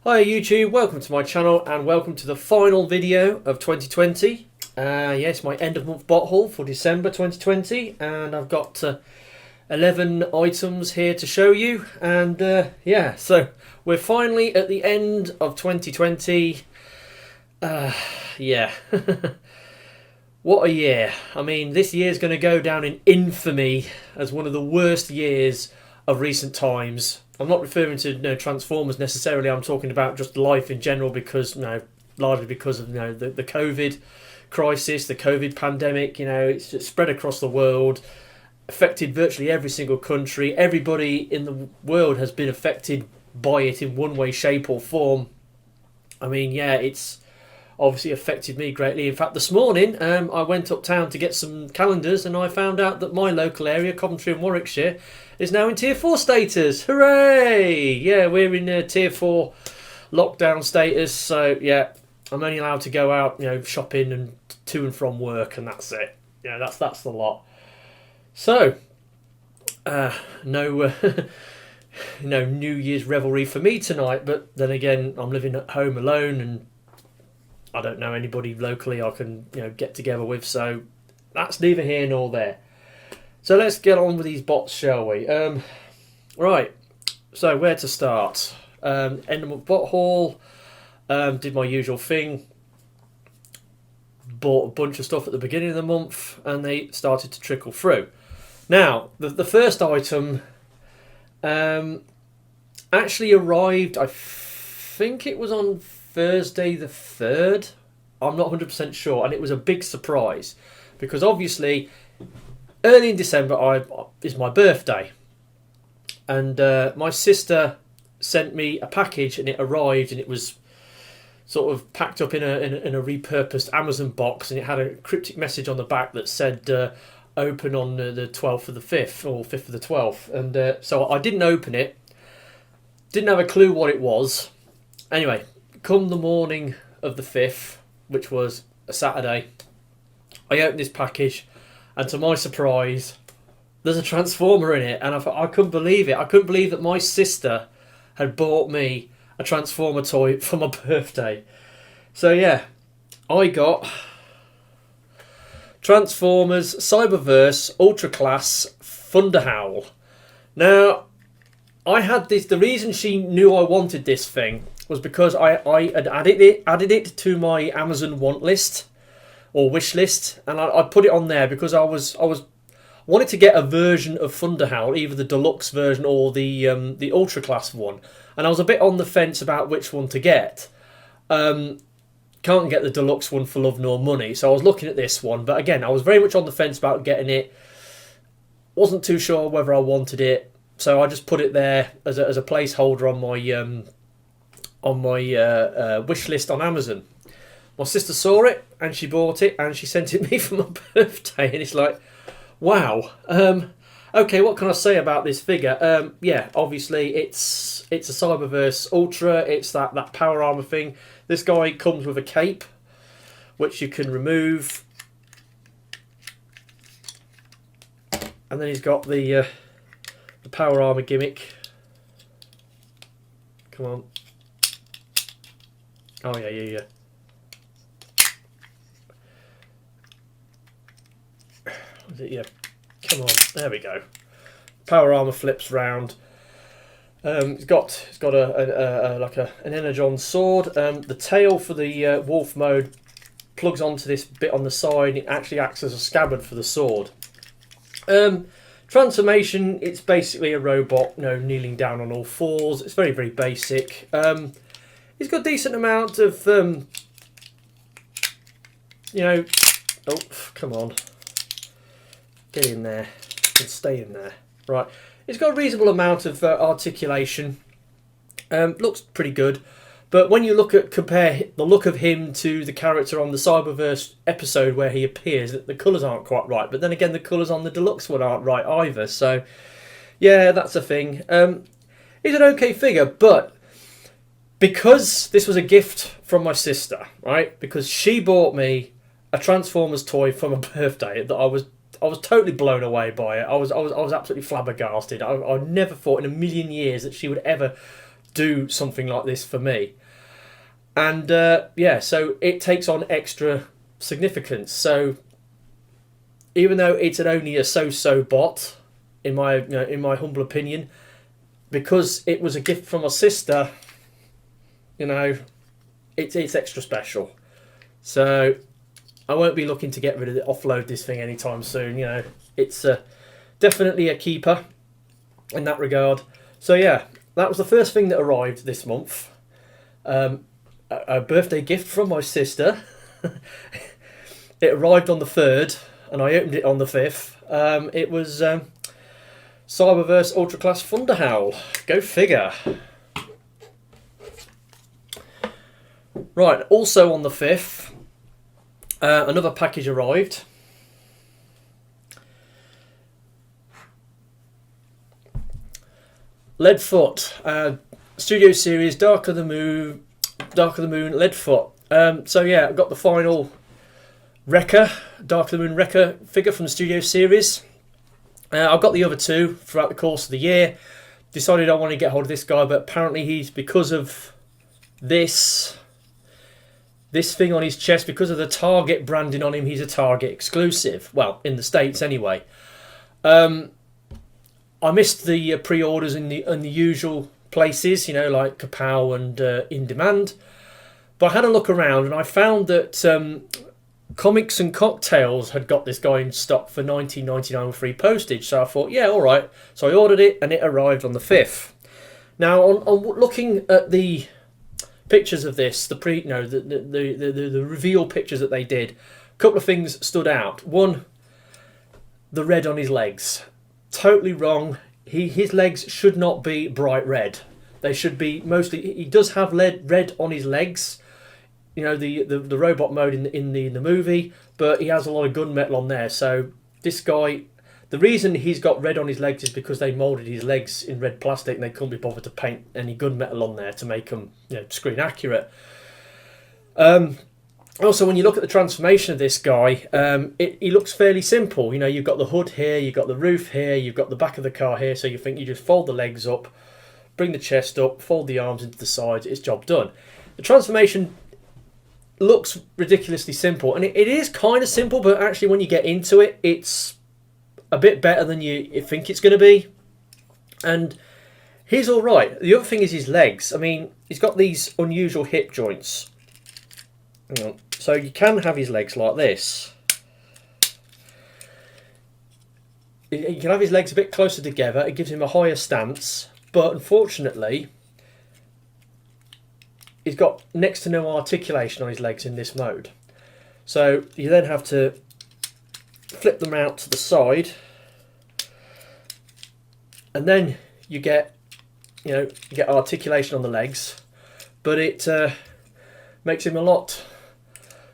Hi YouTube, welcome to my channel and welcome to the final video of 2020. Yes, my end of month bot haul for December 2020, and I've got 11 items here to show you. And yeah, so we're finally at the end of 2020. Yeah, what a year. I mean, this year's going to go down in infamy as one of the worst years of recent times. I'm not referring to Transformers necessarily. I'm talking about just life in general, because largely because of the COVID crisis, the COVID pandemic. It's just spread across the world, affected virtually every single country. Everybody in the world has been affected by it in one way, shape, or form. I mean, yeah, it's obviously affected me greatly. In fact, this morning I went uptown to get some calendars, and I found out that my local area, Coventry and Warwickshire, is now in Tier 4 status. Hooray! Yeah, we're in Tier 4 lockdown status, so yeah, I'm only allowed to go out, shopping and to and from work, and that's it. Yeah, that's the lot. So, no New Year's revelry for me tonight, but then again, I'm living at home alone, and I don't know anybody locally I can get together with, so that's neither here nor there. So let's get on with these bots, shall we? Right, so where to start? End of month bot haul. Did my usual thing. Bought a bunch of stuff at the beginning of the month, and they started to trickle through. Now, the first item actually arrived, I think it was on Thursday the 3rd. I'm not 100% sure, and it was a big surprise because obviously early in December is my birthday, and my sister sent me a package, and it arrived, and it was sort of packed up in a repurposed Amazon box, and it had a cryptic message on the back that said open on the 12th of the 5th or 5th of the 12th, and so I didn't open it, didn't have a clue what it was. Anyway, come the morning of the 5th, which was a Saturday, I opened this package, and to my surprise, there's a Transformer in it, and I couldn't believe it. I couldn't believe that my sister had bought me a Transformer toy for my birthday. So yeah, I got Transformers Cyberverse Ultra Class Thunderhowl. Now, I had this. The reason she knew I wanted this thing was because I had added it to my Amazon want list or wish list, and I put it on there because I wanted to get a version of Thunderhowl, either the deluxe version or the ultra class one, and I was a bit on the fence about which one to get. Can't get the deluxe one for love nor money, so I was looking at this one, but again, I was very much on the fence about getting it. Wasn't too sure whether I wanted it, so I just put it there as a placeholder on my wish list on Amazon. My sister saw it, and she bought it, and she sent it me for my birthday, and it's like, wow. Okay, what can I say about this figure? Yeah, obviously it's a Cyberverse Ultra. It's that power armor thing. This guy comes with a cape, which you can remove, and then he's got the power armor gimmick. Come on. Oh yeah. Is it? Yeah. Come on. There we go. Power armor flips round. It's got an Energon sword. The tail for the wolf mode plugs onto this bit on the side. It actually acts as a scabbard for the sword. Transformation. It's basically a robot, kneeling down on all fours. It's very, very basic. He's got a decent amount of oh, come on. Get in there and stay in there. Right, it's got a reasonable amount of articulation. Looks pretty good, but when you compare the look of him to the character on the Cyberverse episode where he appears, the colours aren't quite right. But then again, the colours on the deluxe one aren't right either. So yeah, that's a thing. He's an okay figure, but because this was a gift from my sister, right? Because she bought me a Transformers toy for my birthday that I was totally blown away by it. I was absolutely flabbergasted. I never thought in a million years that she would ever do something like this for me. And yeah, so it takes on extra significance. So even though it's only a so-so bot, in my humble opinion, because it was a gift from my sister, it's extra special. So I won't be looking to get rid of it, offload this thing anytime soon. It's definitely a keeper in that regard. So yeah, that was the first thing that arrived this month. A birthday gift from my sister. It arrived on the 3rd, and I opened it on the 5th. It was Cyberverse Ultra Class Thunderhowl. Go figure. Right, also on the 5th, another package arrived. Leadfoot, Studio Series, Dark of the Moon, Leadfoot. So yeah, I've got the final Wrecker, Dark of the Moon Wrecker figure from the Studio Series. I've got the other two throughout the course of the year. Decided I want to get hold of this guy, but apparently he's, because of this thing on his chest, because of the Target branding on him, he's a Target exclusive. Well, in the States anyway. I missed the pre-orders in the usual places, like Kapow and In Demand. But I had a look around and I found that Comics and Cocktails had got this guy in stock for $19.99 with free postage. So I thought, yeah, all right. So I ordered it and it arrived on the 5th. Now, on looking at the pictures of this, the reveal pictures that they did, a couple of things stood out. One, the red on his legs. Totally wrong. His legs should not be bright red. They should be mostly. He does have red on his legs, the robot mode in the movie, but he has a lot of gunmetal on there. So this guy, the reason he's got red on his legs is because they moulded his legs in red plastic and they couldn't be bothered to paint any gunmetal on there to make them screen accurate. Also, when you look at the transformation of this guy, he looks fairly simple. You've got the hood here, you've got the roof here, you've got the back of the car here, so you think you just fold the legs up, bring the chest up, fold the arms into the sides, it's job done. The transformation looks ridiculously simple, and it is kind of simple, but actually when you get into it, it's a bit better than you think it's going to be. And he's all right. The other thing is his legs. I mean, he's got these unusual hip joints. So you can have his legs like this. You can have his legs a bit closer together. It gives him a higher stance. But unfortunately, he's got next to no articulation on his legs in this mode. So you then have to flip them out to the side. And then you get articulation on the legs. But it makes him a lot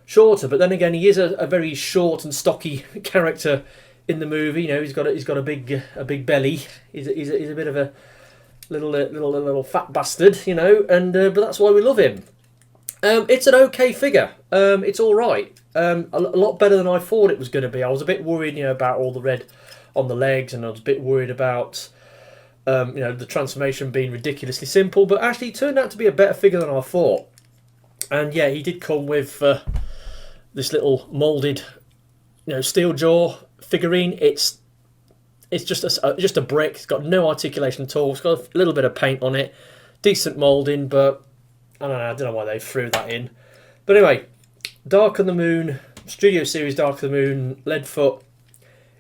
shorter, but then again, he is a very short and stocky character in the movie. He's got a big belly. He's a bit of a little fat bastard, and but that's why we love him. It's an okay figure. It's all right. A lot better than I thought it was going to be. I was a bit worried, about all the red on the legs, and I was a bit worried about the transformation being ridiculously simple. But actually, it turned out to be a better figure than I thought. And yeah, he did come with this little moulded, steel jaw figurine. It's just a brick. It's got no articulation at all. It's got a little bit of paint on it, decent moulding, but I don't know why they threw that in. But anyway, Dark of the Moon, Studio Series Dark of the Moon, Leadfoot.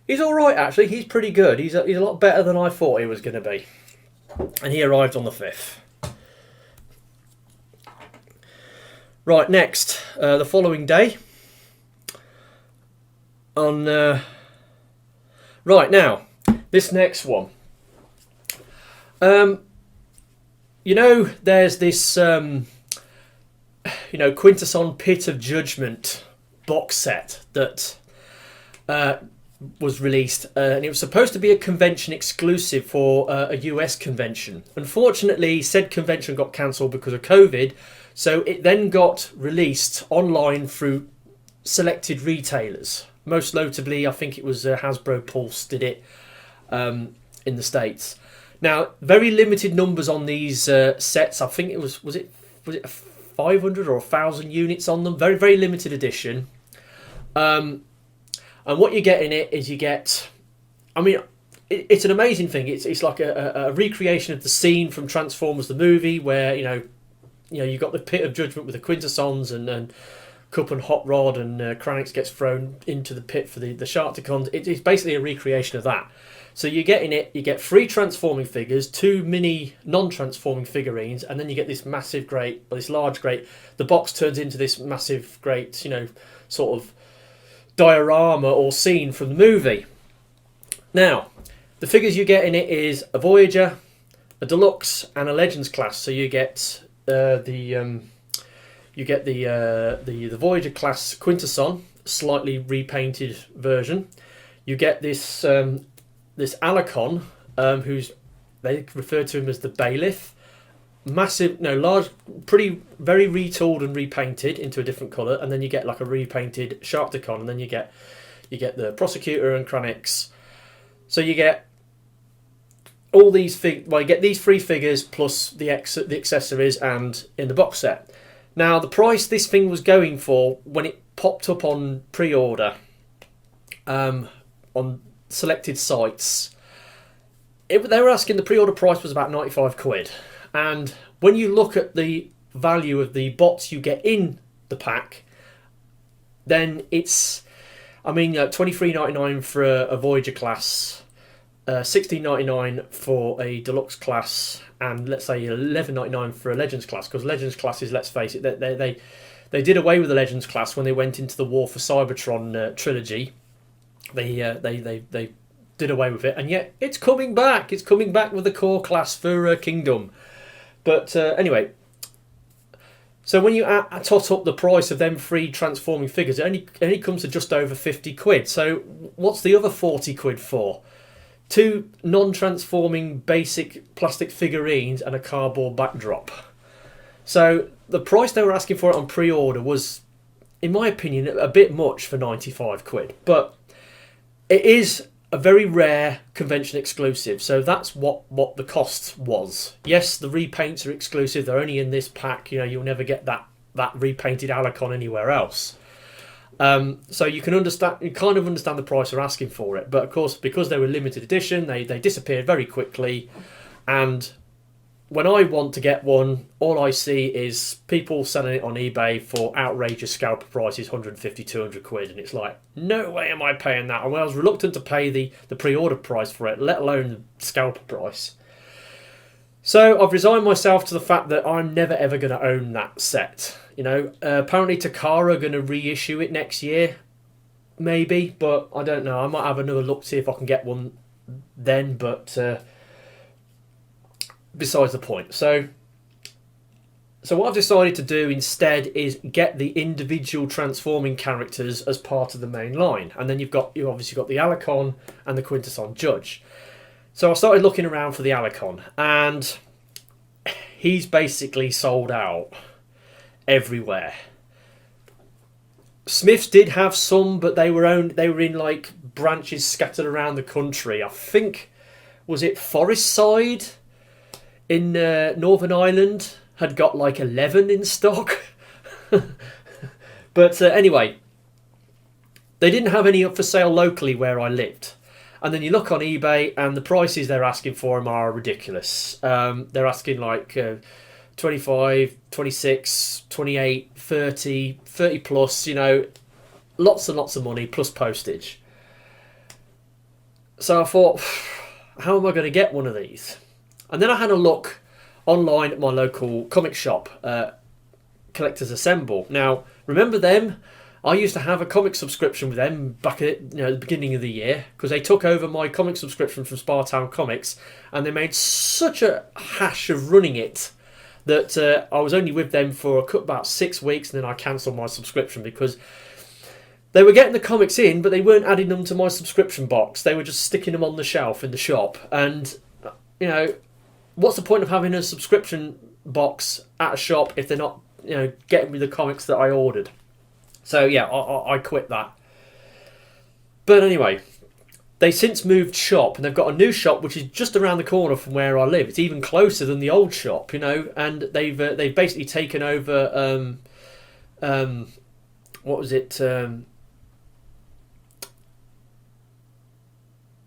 He's all right actually. He's pretty good. He's a lot better than I thought he was going to be. And he arrived on the 5th. Right, next, the following day. Right, now, this next one. There's this, Quintesson Pit of Judgment box set that was released. And it was supposed to be a convention exclusive for a US convention. Unfortunately, said convention got cancelled because of COVID. So it then got released online through selected retailers. Most notably, I think it was Hasbro Pulse did it in the States. Now, very limited numbers on these sets. I think it was it 500 or 1,000 units on them. Very, very limited edition. And what you get in it is you get, I mean, it's an amazing thing. It's like a recreation of the scene from Transformers the movie, where you got the pit of judgment with the Quintessons and Cup and Hot Rod, and Kranix gets thrown into the pit for the Sharkticons. It's basically a recreation of that. So you get in it, you get 3 transforming figures, 2 mini non-transforming figurines, and then you get this massive grate, or this large grate. The box turns into this massive grate, sort of diorama or scene from the movie. Now, the figures you get in it is a Voyager, a Deluxe, and a Legends class. So you get the Voyager class Quintesson, slightly repainted version. You get this this Alicon, who's, they refer to him as the Bailiff. Large, very retooled and repainted into a different colour, and then you get like a repainted Sharkticon, and then you get the Prosecutor and Kranix. So you get all these you get these 3 figures plus the accessories and in the box set. Now, the price this thing was going for when it popped up on pre-order on selected sites, they were asking, the pre-order price was about 95 quid. And when you look at the value of the bots you get in the pack, then it's, $23.99 for a Voyager class, $16.99 for a Deluxe class, and let's say $11.99 for a Legends class, because Legends classes, let's face it, they did away with the Legends class when they went into the War for Cybertron trilogy. They did away with it, and yet it's coming back. It's coming back with the core class for Kingdom. But anyway, so when you tot up the price of them 3 transforming figures, it only comes to just over 50 quid. So what's the other 40 quid for? 2 non-transforming basic plastic figurines and a cardboard backdrop. So the price they were asking for it on pre-order was, in my opinion, a bit much for 95 quid. But it is a very rare convention exclusive, so that's what the cost was. Yes, the repaints are exclusive. They're only in this pack. You'll never get that repainted Alicon anywhere else. So you kind of understand the price they're asking for it. But of course, because they were limited edition, they disappeared very quickly. And when I want to get one, all I see is people selling it on eBay for outrageous scalper prices, 150, 200 quid. And it's like, no way am I paying that. And I was reluctant to pay the pre-order price for it, let alone the scalper price. So I've resigned myself to the fact that I'm never ever going to own that set. Apparently Takara are going to reissue it next year, maybe, but I don't know. I might have another look to see if I can get one then, but besides the point. So what I've decided to do instead is get the individual transforming characters as part of the main line, and then you've obviously got the Alicon and the Quintesson Judge. So I started looking around for the Alicon, and he's basically sold out everywhere. Smiths did have some, but they were in like branches scattered around the country. I think, was it Forest Side in Northern Ireland had got like 11 in stock. But anyway, they didn't have any up for sale locally where I lived. And then you look on eBay, and the prices they're asking for them are ridiculous. They're asking like 25, 26, 28, 30 plus, lots and lots of money plus postage. So I thought, how am I going to get one of these? And then I had a look online at my local comic shop, Collectors Assemble. Now, remember them? I used to have a comic subscription with them back at the beginning of the year, because they took over my comic subscription from Spartown Comics, and they made such a hash of running it that I was only with them for about 6 weeks, and then I cancelled my subscription because they were getting the comics in, but they weren't adding them to my subscription box. They were just sticking them on the shelf in the shop. And, what's the point of having a subscription box at a shop if they're not, getting me the comics that I ordered? So, yeah, I quit that. But anyway, they since moved shop, and they've got a new shop which is just around the corner from where I live. It's even closer than the old shop, you know. And they've basically taken over. What was it?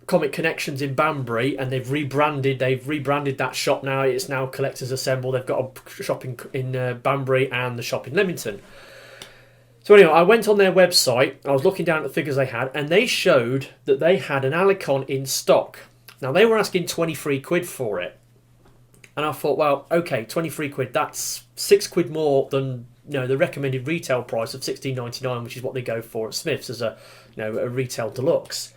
Comic Connections in Banbury, and they've rebranded that shop now. It's now Collectors Assemble. They've got a shop in Banbury and the shop in Leamington. So anyway, I went on their website, I was looking down at the figures they had, and they showed that they had an Alicon in stock. Now, they were asking 23 quid for it. And I thought, well, okay, 23 quid, that's 6 quid more than, you know, the recommended retail price of $16.99, which is what they go for at Smith's as a, you know, a retail deluxe.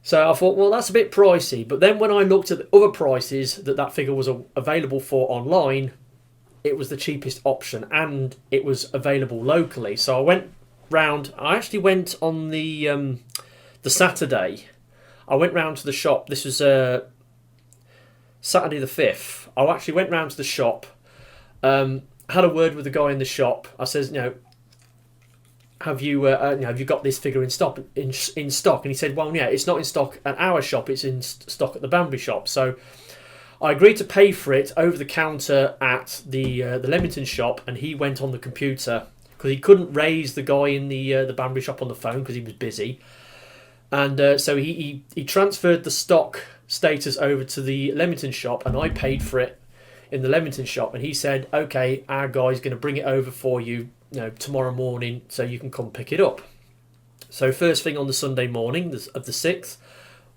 So I thought, well, that's a bit pricey. But then when I looked at the other prices that figure was available for online, it was the cheapest option, and it was available locally. So I went round. I actually went on the Saturday. I went round to the shop. This was Saturday the 5th. I actually went round to the shop. Had a word with the guy in the shop. I says, you know, have you got this figure in stock? In stock? And he said, well, yeah, it's not in stock at our shop. It's in stock at the Banbury shop. So I agreed to pay for it over the counter at the Leamington shop, and he went on the computer because he couldn't raise the guy in the Banbury shop on the phone because he was busy, and so he transferred the stock status over to the Leamington shop, and I paid for it in the Leamington shop, and he said, okay, our guy's going to bring it over for you, you know, tomorrow morning, so you can come pick it up. So first thing on the Sunday morning of the 6th,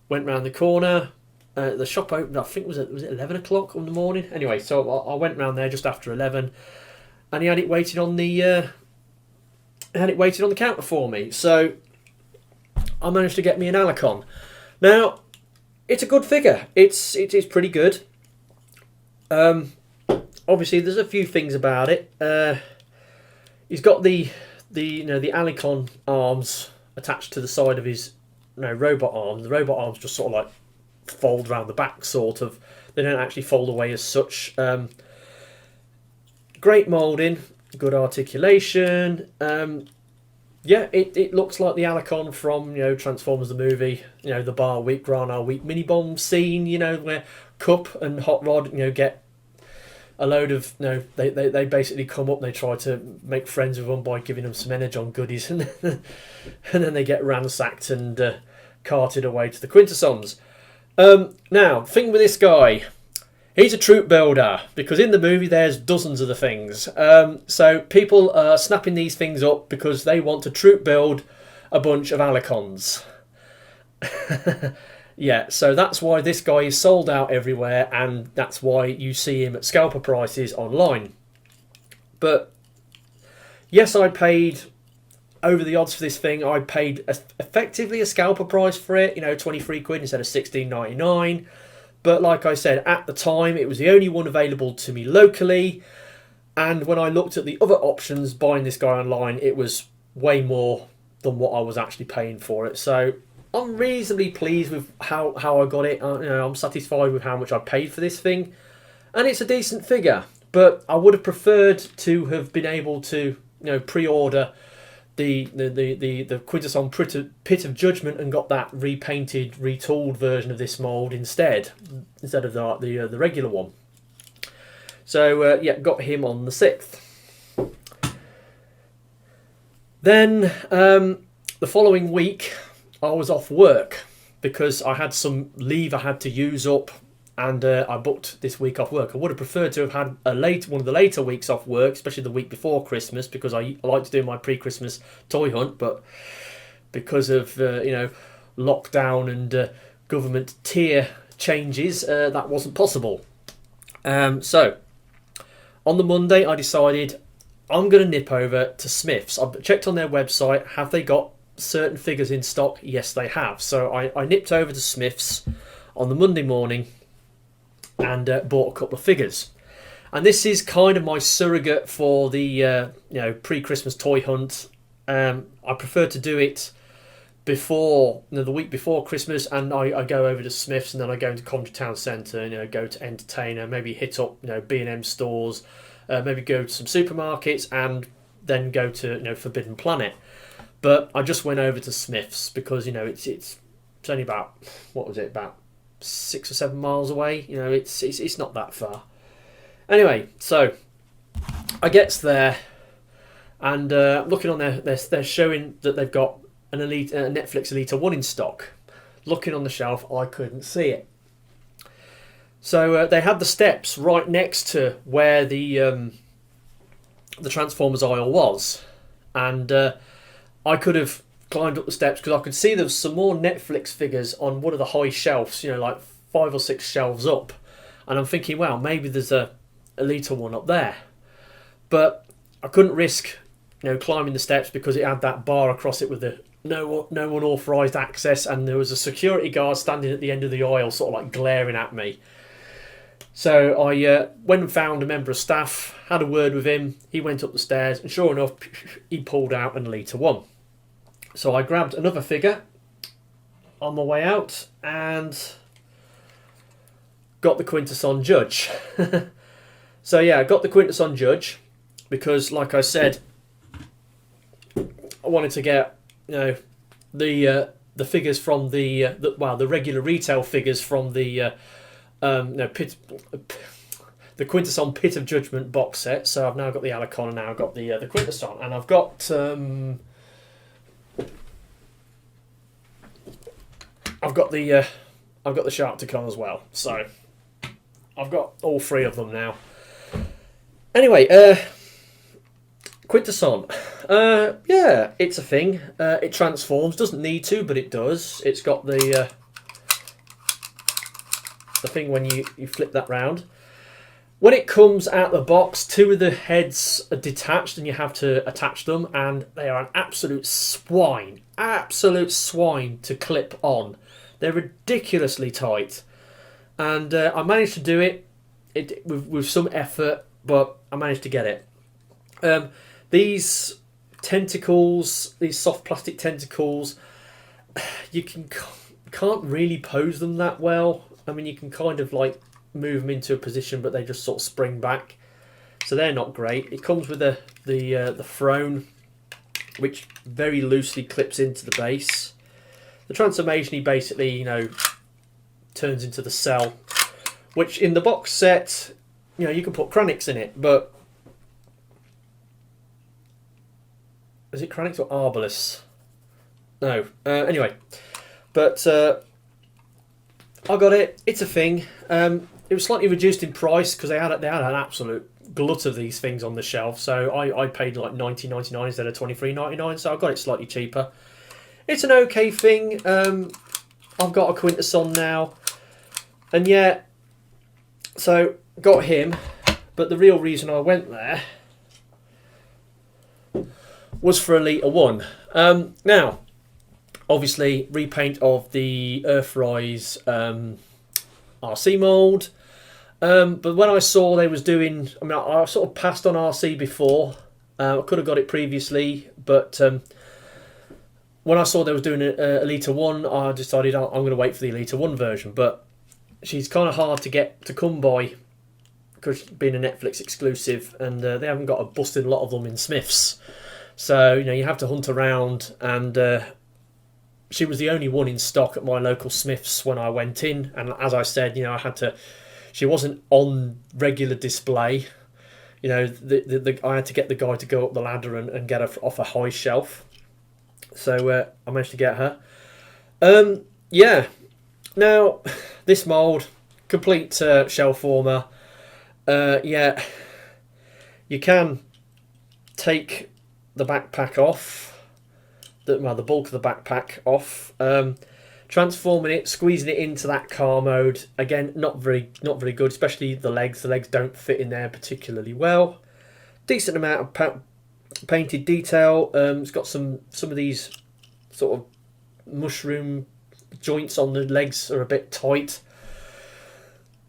went round the corner. The shop opened, I think, was it 11 o'clock in the morning? Anyway, so I went round there just after 11, and he had it waiting on the counter for me. So I managed to get me an Alicon. Now, it's a good figure. It is pretty good. Obviously, there's a few things about it. He's got the Alicon arms attached to the side of his robot arms. The robot arms just sort of like fold around the back, sort of. They don't actually fold away as such. Great moulding, good articulation. Yeah, it looks like the Alicon from, you know, Transformers the movie, you know, the Bar Week, Grana Week mini bomb scene, you know, where Cup and Hot Rod, you know, get a load of, you know, they basically come up, they try to make friends with them by giving them some Energon goodies, and then they get ransacked and carted away to the Quintessons. Now, thing with this guy, he's a troop builder, because in the movie there's dozens of the things. So people are snapping these things up because they want to troop build a bunch of Alicons. Yeah, so that's why this guy is sold out everywhere, and that's why you see him at scalper prices online. But yes, I paid over the odds for this thing. I paid effectively a scalper price for it, you know, 23 quid instead of 16.99. But like I said, at the time, it was the only one available to me locally. And when I looked at the other options buying this guy online, it was way more than what I was actually paying for it. So I'm reasonably pleased with how I got it. You know, I'm satisfied with how much I paid for this thing. And it's a decent figure. But I would have preferred to have been able to, you know, pre-order the Quintesson Pit of Judgment and got that repainted, retooled version of this mould instead of the regular one. So yeah, got him on the 6th. Then the following week I was off work because I had some leave I had to use up, and I booked this week off work. I would have preferred to have had one of the later weeks off work, especially the week before Christmas, because I like to do my pre-Christmas toy hunt, but because of you know, lockdown and government tier changes, that wasn't possible. So on the Monday I decided I'm going to nip over to Smith's. I checked on their website, have they got certain figures in stock? Yes, they have. So I nipped over to Smith's on the Monday morning and bought a couple of figures. And this is kind of my surrogate for the you know, pre-Christmas toy hunt. I prefer to do it before, you know, the week before Christmas, and I go over to Smith's, and then I go into Coventry Town Centre, you know, go to Entertainer, maybe hit up, you know, B&M stores, maybe go to some supermarkets, and then go to, you know, Forbidden Planet. But I just went over to Smith's because, you know, it's It's only about, what was it, about 6 or 7 miles away. You know, it's not that far. Anyway, so I gets there, and looking on they're showing that they've got a Netflix Elite 1 in stock. Looking on the shelf, I couldn't see it. So they had the steps right next to where the Transformers aisle was, and I could have climbed up the steps because I could see there was some more Netflix figures on one of the high shelves, you know, like 5 or 6 shelves up, and I'm thinking, well, maybe there's a Elite 1 up there, but I couldn't risk, you know, climbing the steps because it had that bar across it with the no unauthorized access, and there was a security guard standing at the end of the aisle, sort of like glaring at me. So I went and found a member of staff, had a word with him. He went up the stairs, and sure enough, he pulled out an Elite 1. So I grabbed another figure on my way out and got the Quintesson Judge. So yeah, I got the Quintesson Judge because, like I said, I wanted to get, you know, the figures from the regular retail figures from the the Quintesson Pit of Judgment box set. So I've now got the Alicon, and now I've got the Quintesson, and I've got the Sharkticon as well. So I've got all 3 of them now. Anyway, Quintesson. Yeah, it's a thing. It transforms. Doesn't need to, but it does. It's got the thing when you flip that round. When it comes out the box, 2 of the heads are detached and you have to attach them, and they are an absolute swine to clip on. They're ridiculously tight, and I managed to do it with some effort, but I managed to get it. These tentacles, these soft plastic tentacles, you can't really pose them that well. I mean, you can kind of like move them into a position, but they just sort of spring back, so they're not great. It comes with the throne, which very loosely clips into the base. The transformation, he basically, you know, turns into the cell, which in the box set, you know, you can put Kranix in it, but is it Kranix or Arbalest? No. Anyway, but I got it. It's a thing. It was slightly reduced in price because they had an absolute glut of these things on the shelf. So I paid like $19.99 instead of $23.99. So I got it slightly cheaper. It's an okay thing. I've got a Quintesson now, and yeah, so got him. But the real reason I went there was for Elite 1. Now, obviously, repaint of the Earthrise RC mould. But when I saw they was doing, I mean, I sort of passed on RC before. I could have got it previously, but when I saw they was doing a Elite 1, I decided I'm going to wait for the Elite 1 version. But she's kind of hard to come by because being a Netflix exclusive, and they haven't got a busted lot of them in Smiths. So, you know, you have to hunt around, and she was the only one in stock at my local Smiths when I went in. And as I said, you know, she wasn't on regular display. You know, I had to get the guy to go up the ladder and get her off a high shelf. So I managed to get her. Yeah. Now, this mould, complete shell former. Yeah, you can take the backpack off, the bulk of the backpack off, transforming it, squeezing it into that car mode. Again, not very good, especially the legs. The legs don't fit in there particularly well. Decent amount of painted detail. It's got some of these sort of mushroom joints on the legs are a bit tight.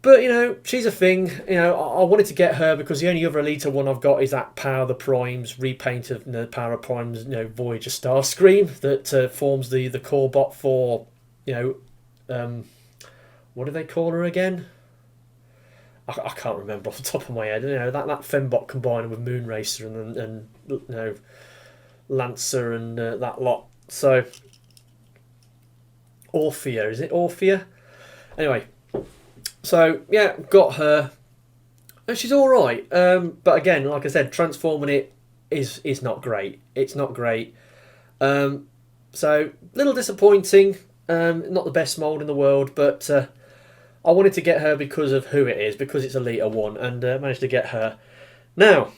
But, you know, she's a thing. You know, I wanted to get her because the only other Elite 1 I've got is that Power of the Primes repaint of the Power of Primes, you know, Voyager Starscream that forms the core bot for, you know, what do they call her again? I can't remember off the top of my head. You know, that Fembot combined with Moonracer and you know, Lancer and that lot. So Orphea, is it Orphea? Anyway, so yeah, got her, and she's all right. But again, like I said, transforming it is not great. It's not great. So little disappointing. Not the best mould in the world, but I wanted to get her because of who it is, because it's Elita 1, and managed to get her. Now,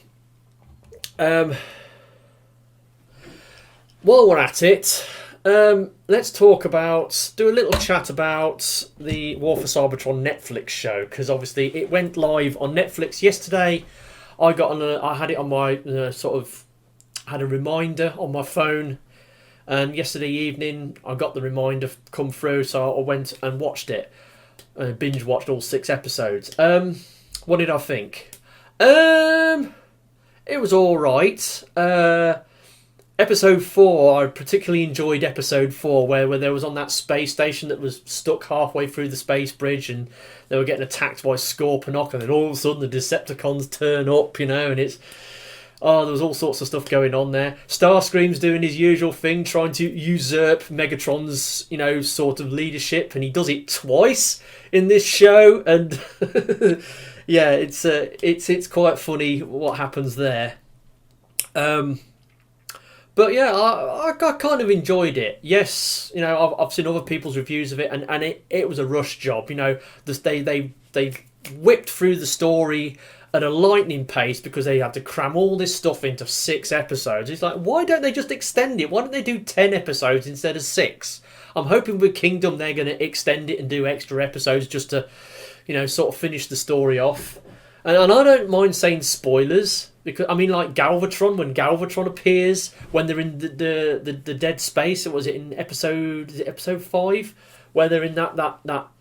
while we're at it, let's do a little chat about the War for Cybertron Netflix show, because obviously it went live on Netflix yesterday. I had it on my had a reminder on my phone, and yesterday evening I got the reminder come through, so I went and watched it. Binge watched all 6 episodes. What did I think? It was all right. Episode 4, I particularly enjoyed episode 4, where there was on that space station that was stuck halfway through the space bridge, and they were getting attacked by Scorponok, and then all of a sudden the Decepticons turn up, and it's... Oh, there was all sorts of stuff going on there. Starscream's doing his usual thing, trying to usurp Megatron's, sort of leadership, and he does it twice in this show, and yeah, it's quite funny what happens there. But yeah, I kind of enjoyed it. Yes, I've seen other people's reviews of it, and it was a rush job. They whipped through the story at a lightning pace because they had to cram all this stuff into 6 episodes. It's like, why don't they just extend it? Why don't they do 10 episodes instead of 6? I'm hoping with Kingdom they're going to extend it and do extra episodes just to, sort of finish the story off. And I don't mind saying spoilers, because like Galvatron, when Galvatron appears when they're in the dead space. Was it in episode 5 where they're in that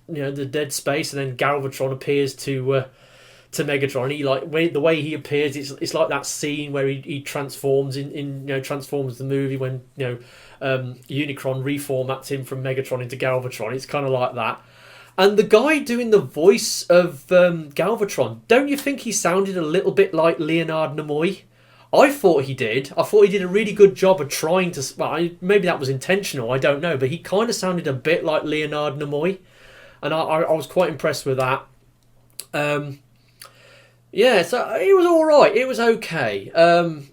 the dead space, and then Galvatron appears to Megatron. He the way he appears, it's like that scene where he transforms in Transformers the movie, when Unicron reformats him from Megatron into Galvatron. It's kind of like that. And the guy doing the voice of Galvatron, don't you think he sounded a little bit like Leonard Nimoy? I thought he did. I thought he did a really good job of trying to... Well, maybe that was intentional, I don't know. But he kind of sounded a bit like Leonard Nimoy. And I was quite impressed with that. Yeah, so it was alright. It was okay. There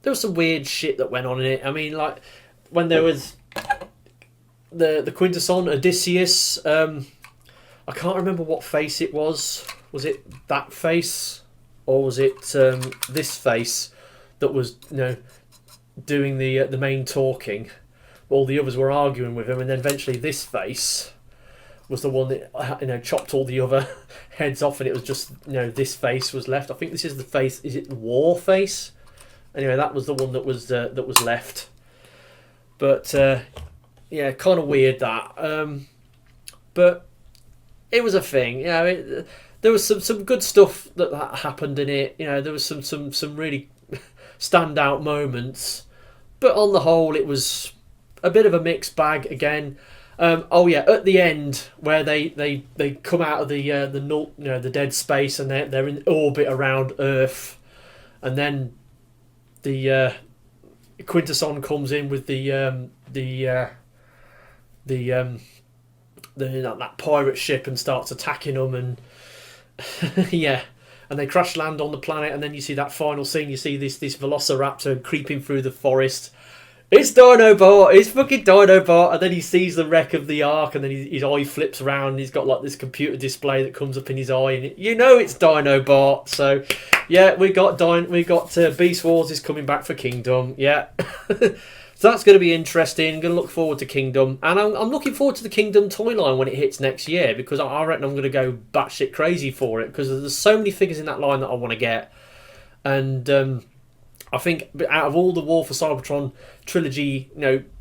was some weird shit that went on in it. I mean, like, when there was... The Quintesson, Odysseus, I can't remember what face it was. Was it that face? Or was it this face that was, doing the main talking? All the others were arguing with him, and then eventually this face was the one that, chopped all the other heads off, and it was just, this face was left. I think this is the face, is it the War face? Anyway, that was the one that was left. But... yeah, kind of weird that, but it was a thing. There was some good stuff that happened in it. There was some really standout moments, but on the whole, it was a bit of a mixed bag again. At the end where they come out of the dead space, and they're in orbit around Earth, and then the Quintesson comes in with that pirate ship and starts attacking them, and yeah, and they crash land on the planet, and then you see that final scene. You see this Velociraptor creeping through the forest. It's Dinobot. It's fucking Dinobot. And then he sees the wreck of the Ark, and then his eye flips around. And he's got like this computer display that comes up in his eye, and it's Dinobot. So yeah, we got Beast Wars is coming back for Kingdom. Yeah. So that's going to be interesting. I'm going to look forward to Kingdom. And I'm looking forward to the Kingdom toy line when it hits next year, because I reckon I'm going to go batshit crazy for it, because there's so many figures in that line that I want to get. And I think out of all the War for Cybertron trilogy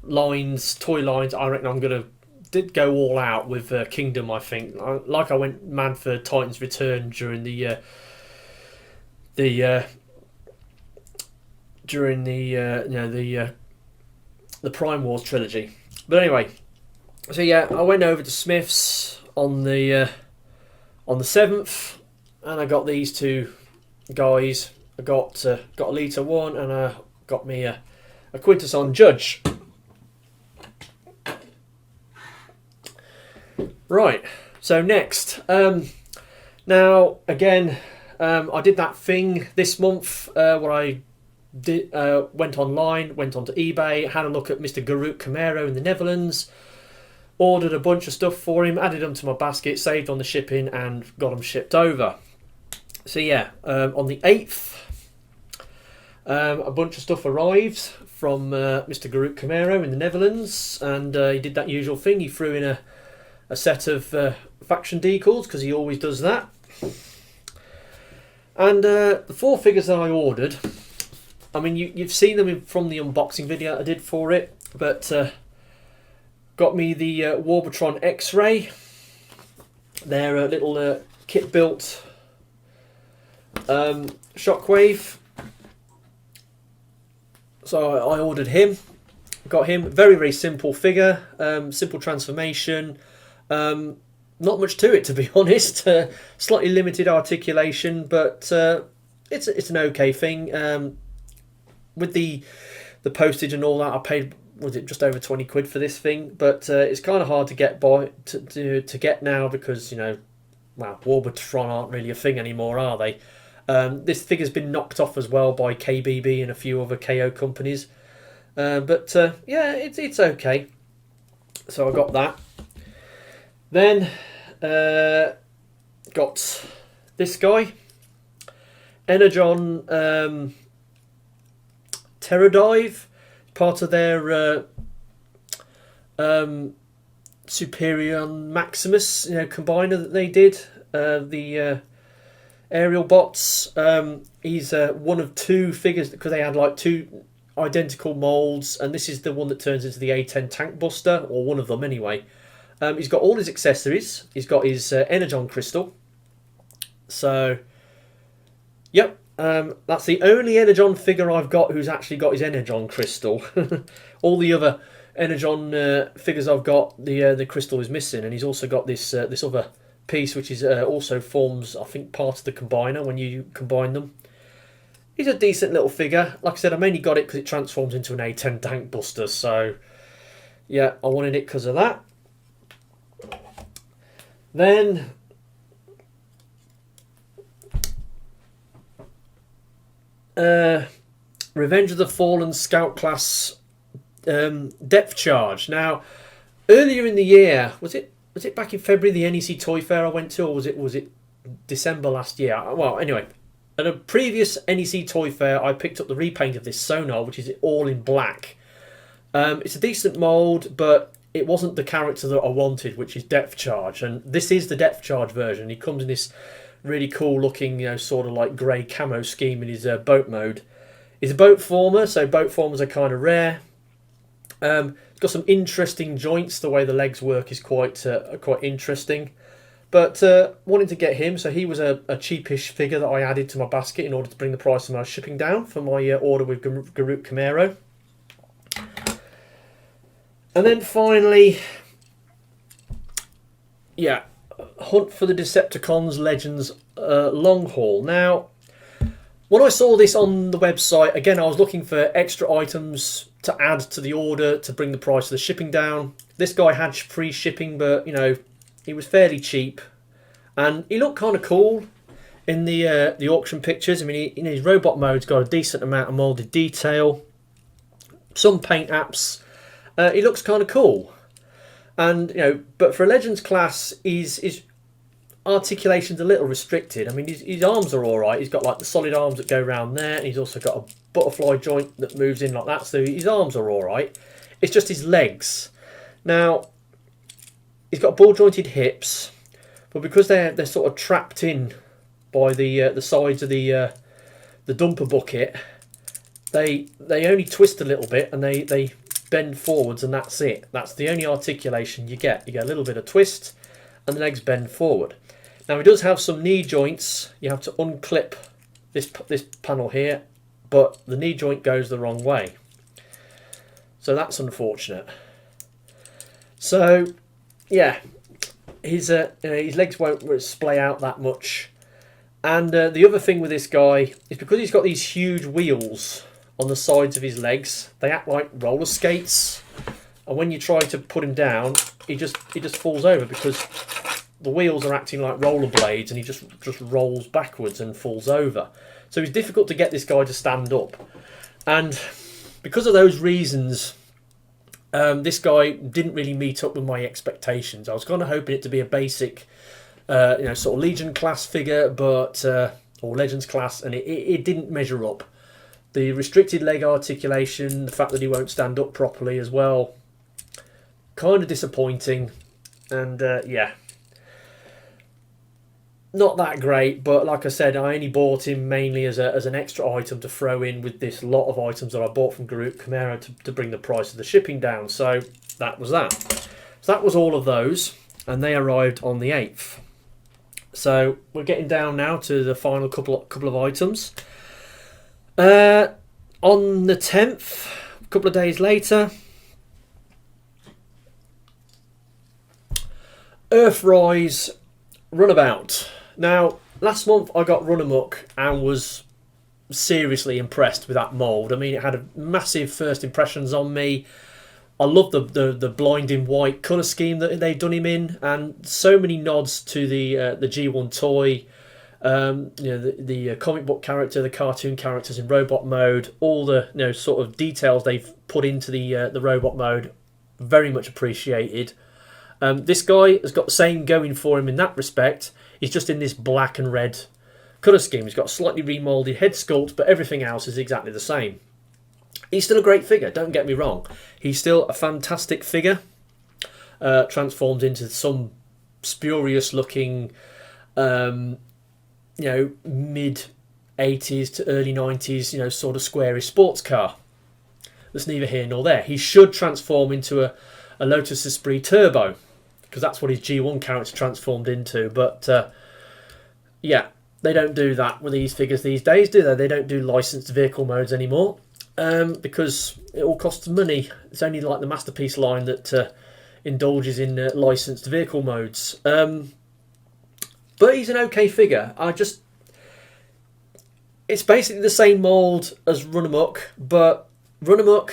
lines, toy lines, I reckon I'm going to go all out with Kingdom, I think. Like I went mad for Titan's Return during the Prime Wars trilogy. But anyway, so yeah, I went over to Smith's on the 7th, and I got these two guys. I got Elita 1, and I got me a Quintesson Judge. Right, so next. Now, again, I did that thing this month where I went online, went onto eBay, had a look at Mr. Gerrut Camero in the Netherlands, ordered a bunch of stuff for him, added them to my basket, saved on the shipping, and got them shipped over. So yeah, on the 8th, a bunch of stuff arrived from Mr. Gerrut Camero in the Netherlands, and he did that usual thing. He threw in a set of faction decals, because he always does that. And the 4 figures that I ordered, I mean, you've seen them from the unboxing video I did for it, but got me the Warbotron X-Ray. They're a little kit-built Shockwave. So I ordered him, got him. Very, very simple figure, simple transformation. Not much to it, to be honest. Slightly limited articulation, but it's an okay thing. With the postage and all that, I paid, was it just over 20 quid for this thing? But it's kind of hard to get to get now, because, you know, well, Warbotron aren't really a thing anymore, are they? This figure's been knocked off as well by KBB and a few other KO companies. But yeah, it's okay. So I got that. Then got this guy, Energon Terradive, part of their Superior Maximus, you know, combiner that they did. The aerial bots. He's one of 2 figures, because they had like 2 identical molds, and this is the one that turns into the A10 tank buster, or one of them anyway. He's got all his accessories. He's got his Energon crystal. So, yep, that's the only Energon figure I've got who's actually got his Energon crystal. All the other Energon figures I've got, the crystal is missing, and he's also got this this other piece, which is also forms, I think, part of the combiner when you combine them. He's a decent little figure. Like I said, I mainly got it because it transforms into an A10 tank buster. So, yeah, I wanted it because of that. Then Revenge of the Fallen Scout class depth charge. Now, earlier in the year, was it back in February, the NEC Toy Fair I went to, or was it December last year? Well, anyway, at a previous NEC Toy Fair, I picked up the repaint of this Sonar, which is all in black. It's a decent mould, but it wasn't the character that I wanted, which is Depth Charge, and this is the Depth Charge version. He comes in this really cool looking, you know, sort of like grey camo scheme in his boat mode. He's a boat former, so boat formers are kind of rare. It's got some interesting joints. The way the legs work is quite interesting. But wanting to get him, so he was a cheapish figure that I added to my basket in order to bring the price of my shipping down for my order with Gerrut Camero. And then finally, yeah, Hunt for the Decepticons Legends Longhaul. Now, when I saw this on the website, again, I was looking for extra items to add to the order to bring the price of the shipping down. This guy had free shipping, but, you know, he was fairly cheap. And he looked kind of cool in the auction pictures. I mean, his robot mode's got a decent amount of moulded detail. Some paint apps. He looks kind of cool, and, you know, but for a Legends class, his articulation's a little restricted. I mean, his arms are all right. He's got like the solid arms that go around there, and he's also got a butterfly joint that moves in like that. So his arms are all right. It's just his legs. Now, he's got ball jointed hips, but because they're sort of trapped in by the sides of the dumper bucket, they only twist a little bit, and they bend forwards, and that's it. That's the only articulation you get. You get a little bit of twist, and the legs bend forward. Now, he does have some knee joints. You have to unclip this panel here, but the knee joint goes the wrong way. So that's unfortunate. So, yeah, his legs won't splay out that much. And the other thing with this guy is because he's got these huge wheels on the sides of his legs, they act like roller skates, and when you try to put him down, he just falls over because the wheels are acting like rollerblades, and he just rolls backwards and falls over. So it's difficult to get this guy to stand up, and because of those reasons, this guy didn't really meet up with my expectations. I was kind of hoping it to be a basic, sort of Legion class figure, but or Legends class, and it didn't measure up. The restricted leg articulation, the fact that he won't stand up properly as well, kind of disappointing, and yeah. Not that great, but like I said, I only bought him mainly as an extra item to throw in with this lot of items that I bought from Gerrut Camero to bring the price of the shipping down. So that was that. So that was all of those, and they arrived on the 8th. So we're getting down now to the final couple of items. On the 10th, a couple of days later, Earthrise Runabout. Now, last month I got Runamuck and was seriously impressed with that mould. I mean, it had a massive first impressions on me. I love the blinding white colour scheme that they've done him in, and so many nods to the G1 toy, the comic book character, the cartoon characters in robot mode, all the sort of details they've put into the robot mode, very much appreciated. This guy has got the same going for him in that respect. He's just in this black and red colour scheme. He's got a slightly remoulded head sculpt, but everything else is exactly the same. He's still a great figure, don't get me wrong. He's still a fantastic figure. Transformed into some spurious looking, mid 80s to early 90s, sort of squarish sports car. That's neither here nor there. He should transform into a Lotus Esprit Turbo, because that's what his G1 character transformed into. But yeah, they don't do that with these figures these days, do they? They don't do licensed vehicle modes anymore, because it all costs money. It's only like the Masterpiece line that indulges in licensed vehicle modes. But he's an okay figure. It's basically the same mould as Runamuck, but Runamuck,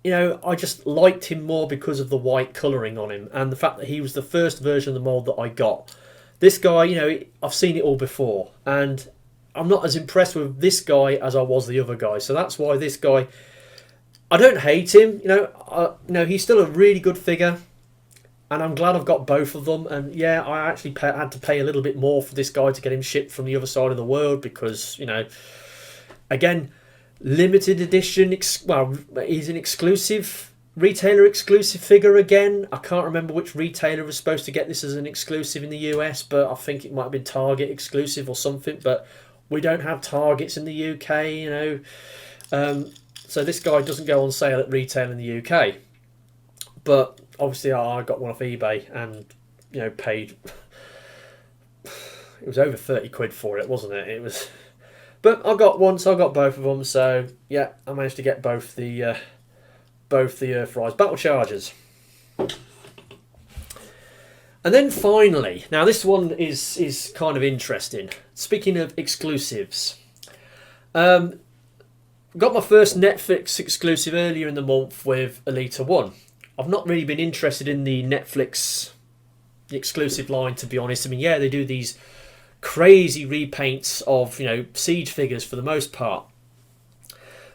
I just liked him more because of the white colouring on him and the fact that he was the first version of the mould that I got. This guy, I've seen it all before, and I'm not as impressed with this guy as I was the other guy. So that's why this guy, I don't hate him. He's still a really good figure, and I'm glad I've got both of them. And yeah, I actually had to pay a little bit more for this guy to get him shipped from the other side of the world because, again, limited edition. He's an exclusive, retailer exclusive figure again. I can't remember which retailer was supposed to get this as an exclusive in the US, but I think it might have been Target exclusive or something. But we don't have Targets in the UK, so this guy doesn't go on sale at retail in the UK. But obviously, I got one off eBay and paid. It was over 30 quid for it, wasn't it? It was. But I got one, so I got both of them. So yeah, I managed to get both the Earthrise Battle Chargers. And then finally, now this one is kind of interesting. Speaking of exclusives, got my first Netflix exclusive earlier in the month with Elita 1. I've not really been interested in the Netflix exclusive line, to be honest. I mean, yeah, they do these crazy repaints of Siege figures for the most part,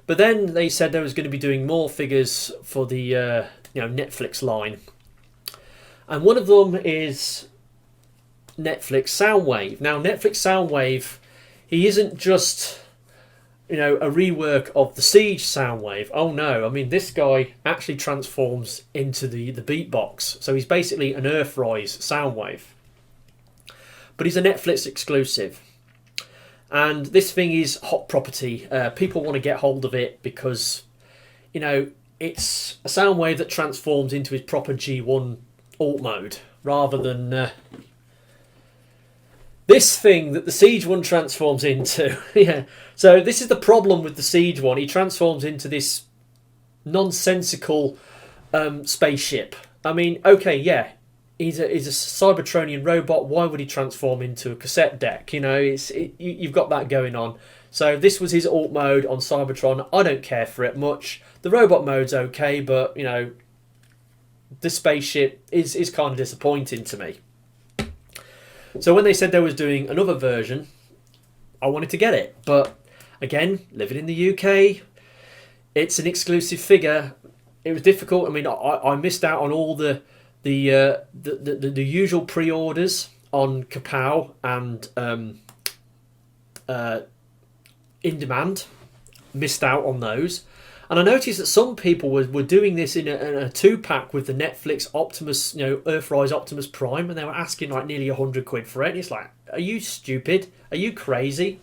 but then they said they was going to be doing more figures for the Netflix line, and one of them is Netflix Soundwave. Now, Netflix Soundwave, he isn't just a rework of the Siege Soundwave. Oh no, I mean, this guy actually transforms into the beatbox, so he's basically an Earthrise Soundwave. But he's a Netflix exclusive. And this thing is hot property. People want to get hold of it because, it's a Soundwave that transforms into his proper G1 alt mode, rather than this thing that the Siege one transforms into. Yeah. So this is the problem with the Siege one. He transforms into this nonsensical spaceship. I mean, okay, yeah. He's a Cybertronian robot. Why would he transform into a cassette deck? You've got that going on. So this was his alt mode on Cybertron. I don't care for it much. The robot mode's okay, but this spaceship is kind of disappointing to me. So when they said they was doing another version, I wanted to get it. But again, living in the UK, it's an exclusive figure. It was difficult. I mean, I missed out on all the usual pre-orders on Kapow and In Demand. Missed out on those. And I noticed that some people were doing this in a 2-pack with the Netflix Optimus, Earthrise Optimus Prime, and they were asking like nearly £100 for it. And it's like, are you stupid? Are you crazy?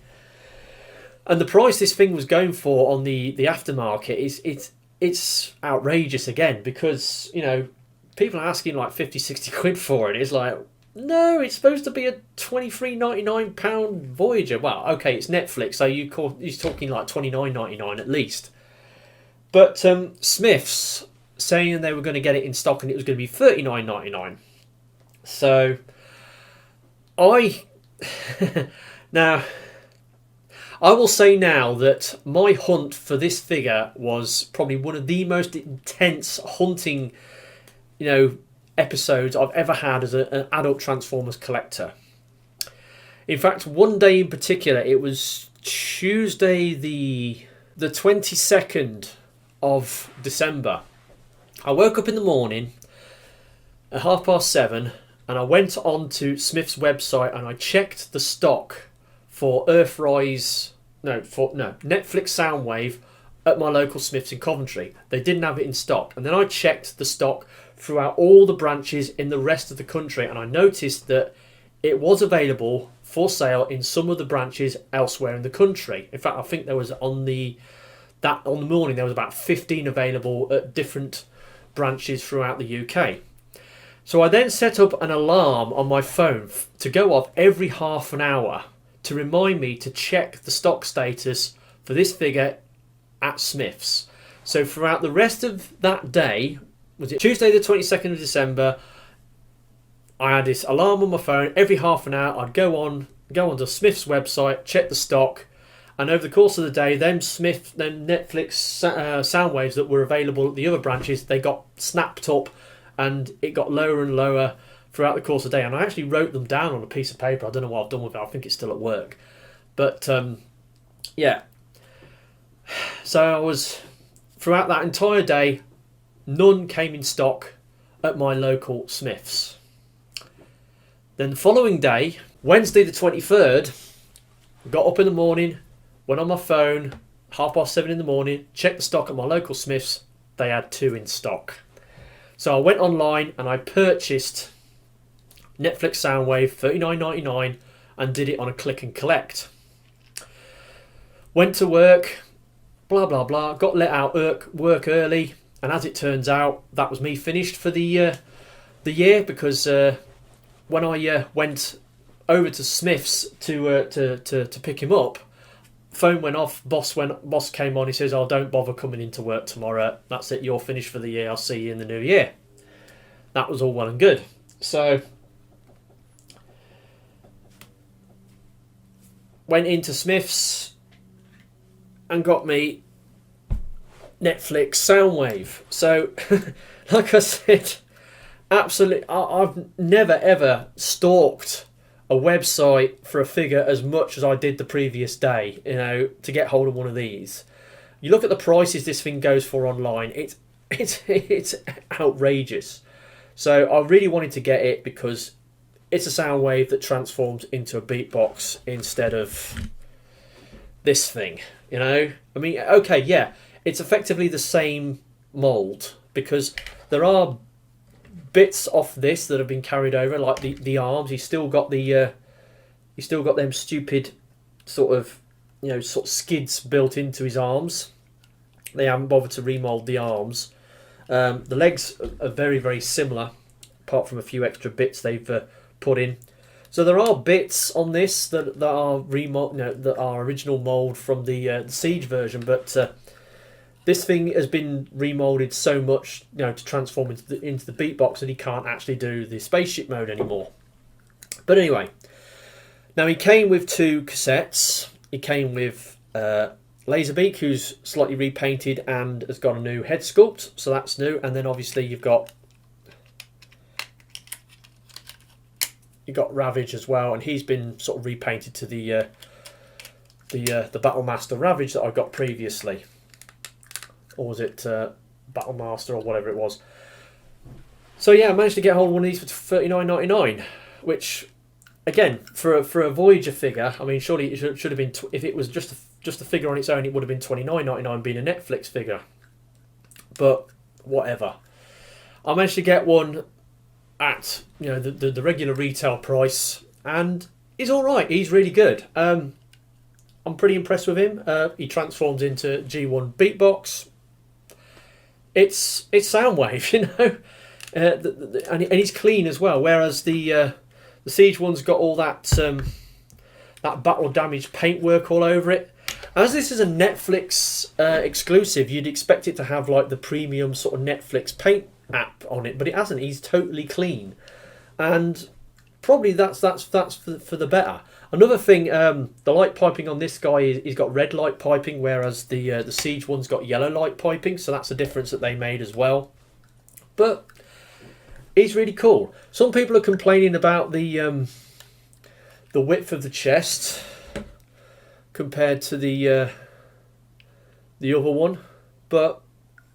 And the price this thing was going for on the aftermarket it's outrageous again, because people are asking like 50-60 quid for it. It's like, no, it's supposed to be a £23.99 Voyager. Well, okay, it's Netflix, so he's talking like £29.99 at least. But Smiths saying they were going to get it in stock and it was going to be $39.99. So now I will say now that my hunt for this figure was probably one of the most intense hunting, episodes I've ever had as an adult Transformers collector. In fact, one day in particular, it was Tuesday the 22nd of December. I woke up in the morning at 7:30 and I went on to Smith's website and I checked the stock for Netflix Soundwave at my local Smiths in Coventry. They didn't have it in stock. And then I checked the stock throughout all the branches in the rest of the country, and I noticed that it was available for sale in some of the branches elsewhere in the country. In fact, I think there was on the morning there was about 15 available at different branches throughout the UK. So I then set up an alarm on my phone to go off every half an hour to remind me to check the stock status for this figure at Smiths. So throughout the rest of that day, was it Tuesday the 22nd of December, I had this alarm on my phone. Every half an hour I'd go onto Smith's website, check the stock, and over the course of the day, then Netflix Soundwaves that were available at the other branches, they got snapped up and it got lower and lower throughout the course of the day. And I actually wrote them down on a piece of paper. I don't know what I've done with it. I think it's still at work. But yeah. So I was, throughout that entire day, none came in stock at my local Smiths. Then the following day, Wednesday the 23rd, got up in the morning, went on my phone, 7:30 in the morning, checked the stock at my local Smiths. They had 2 in stock. So I went online and I purchased Netflix Soundwave $39.99 and did it on a click and collect. Went to work, blah blah blah, got let out work early, and as it turns out, that was me finished for the year, because when I went over to Smith's to pick him up, phone went off, boss came on, he says, "Oh, don't bother coming into work tomorrow, that's it, you're finished for the year, I'll see you in the new year." That was all well and good. So went into Smith's and got me Netflix Soundwave. So like I said, absolutely, I've never ever stalked a website for a figure as much as I did the previous day, to get hold of one of these. You look at the prices this thing goes for online, it's outrageous. So I really wanted to get it because it's a Soundwave that transforms into a beatbox instead of this thing, I mean, okay, yeah, it's effectively the same mould, because there are bits off this that have been carried over, like the arms. He's still got them stupid sort of skids built into his arms. They haven't bothered to remold the arms. The legs are very, very similar, apart from a few extra bits they've put in. So there are bits on this that are that are original mould from the Siege version, but this thing has been remolded so much, to transform into the beatbox that he can't actually do the spaceship mode anymore. But anyway, now he came with 2 cassettes. He came with Laserbeak, who's slightly repainted and has got a new head sculpt, so that's new. And then obviously you've got you got Ravage as well, and he's been sort of repainted to the Battlemaster Ravage that I got previously, or was it Battlemaster or whatever it was. So yeah, I managed to get hold of one of these for $39.99, which again for a Voyager figure, I mean, surely it should have been if it was just a figure on its own, it would have been $29.99 being a Netflix figure. But whatever, I managed to get one at the regular retail price, and he's all right. He's really good. I'm pretty impressed with him. He transforms into G1 Beatbox. It's Soundwave, you know, and he's clean as well. Whereas the Siege one's got all that that battle damage paintwork all over it. As this is a Netflix exclusive, you'd expect it to have like the premium sort of Netflix paint app on it, but it hasn't. He's totally clean, and probably that's for the better. Another thing, the light piping on this guy he's got red light piping, whereas the Siege one's got yellow light piping, so that's a difference that they made as well. But he's really cool. Some people are complaining about the width of the chest compared to the other one, but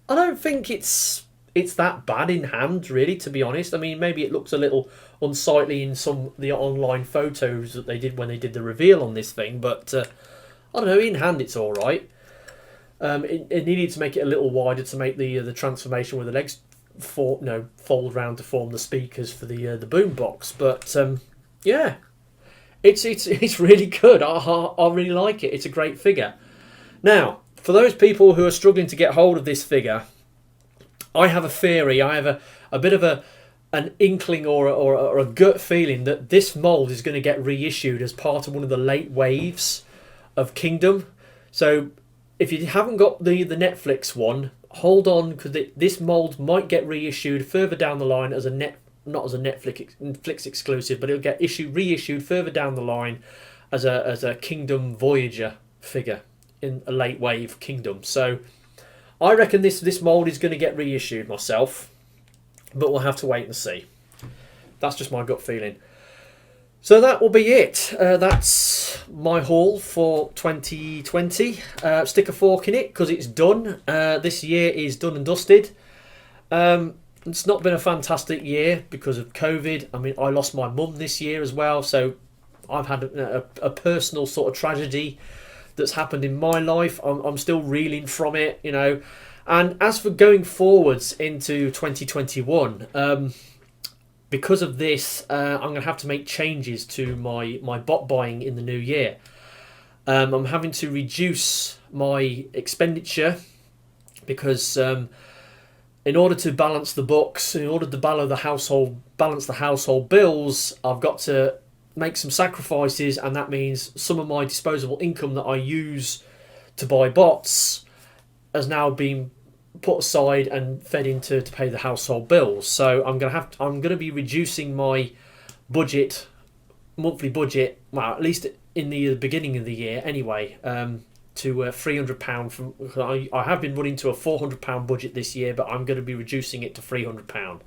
I don't think it's that bad in hand, really, to be honest. I mean, maybe it looks a little unsightly in some of the online photos that they did when they did the reveal on this thing, but I don't know, in hand it's all right. It needed to make it a little wider to make the transformation where the legs fold round to form the speakers for the boom box, but yeah, it's really good. I really like it. It's a great figure. Now, for those people who are struggling to get hold of this figure, I have a theory. I have a bit of an inkling or a gut feeling that this mould is going to get reissued as part of one of the late waves of Kingdom. So if you haven't got the Netflix one, hold on, because this mould might get reissued further down the line as not as a Netflix exclusive, but it'll get reissued further down the line as a Kingdom Voyager figure in a late wave Kingdom. So I reckon this mould is going to get reissued myself, but we'll have to wait and see. That's just my gut feeling. So that will be it. That's my haul for 2020. Stick a fork in it because it's done. This year is done and dusted. It's not been a fantastic year because of COVID. I mean, I lost my mum this year as well, so I've had a personal sort of tragedy that's happened in my life. I'm still reeling from it, you know. And as for going forwards into 2021, because of this, I'm going to have to make changes to my bot buying in the new year. I'm having to reduce my expenditure because in order to balance the books, in order to balance the household bills, I've got to make some sacrifices, and that means some of my disposable income that I use to buy bots has now been put aside and fed into to pay the household bills. So I'm going to be reducing my monthly budget, well, at least in the beginning of the year anyway, to £300. I have been running to a £400 budget this year, but I'm going to be reducing it to £300.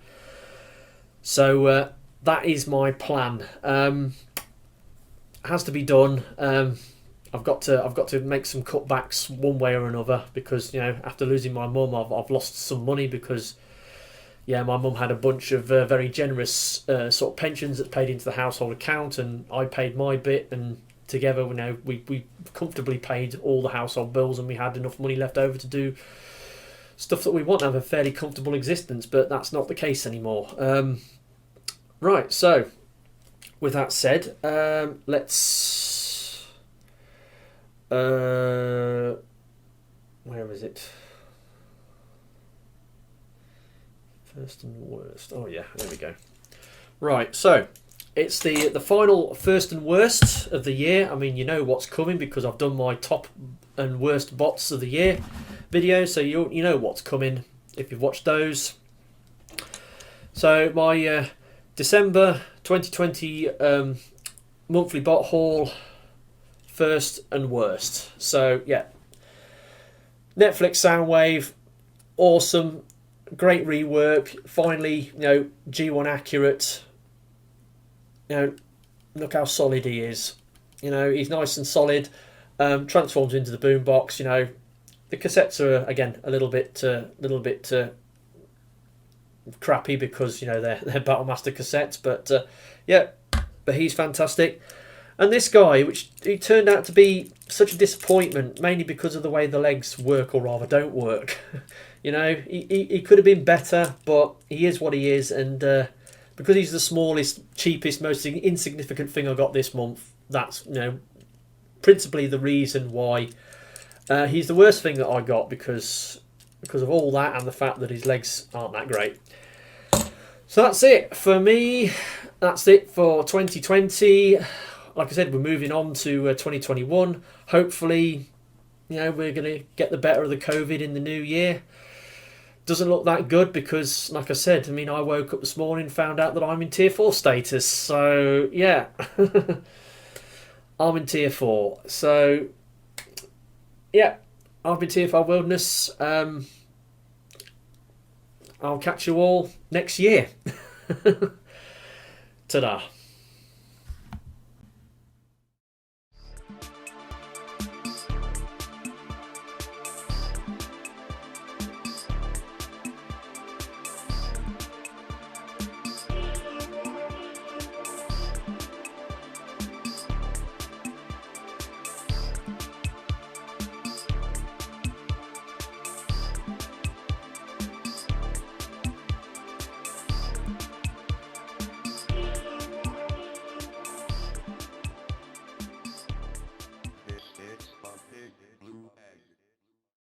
So that is my plan. It has to be done. I've got to make some cutbacks one way or another because, you know, after losing my mum, I've lost some money because, yeah, my mum had a bunch of very generous sort of pensions that paid into the household account, and I paid my bit, and together, you know, we comfortably paid all the household bills, and we had enough money left over to do stuff that we want to have a fairly comfortable existence. But that's not the case anymore. Right, so with that said, let's. Where is it? First and worst. Oh yeah, there we go. Right, so it's the final first and worst of the year. I mean, you know what's coming because I've done my top and worst bots of the year video, so you know what's coming if you've watched those. So my December 2020 monthly bot haul, first and worst. So yeah, Netflix Soundwave, awesome, great rework. Finally, you know, G1 accurate. you know, look how solid he is. You know, he's nice and solid. Transforms into the boombox. You know, the cassettes are again a little bit crappy because you know they're Battlemaster cassettes, but yeah, but he's fantastic. And this guy, which he turned out to be such a disappointment, mainly because of the way the legs work, or rather don't work. You know, he could have been better, but he is what he is, and because he's the smallest, cheapest, most insignificant thing I got this month, that's, you know, principally the reason why he's the worst thing that I got, because of all that and the fact that his legs aren't that great. So that's it for me. That's it for 2020. Like I said, we're moving on to 2021. Hopefully, you know, we're going to get the better of the COVID in the new year. Doesn't look that good because, like I said, I mean, I woke up this morning and found out that I'm in Tier 4 status. So, yeah. I'm in Tier 4. So, yeah. I've been Tier 5 Wilderness. I'll catch you all next year. Ta-da.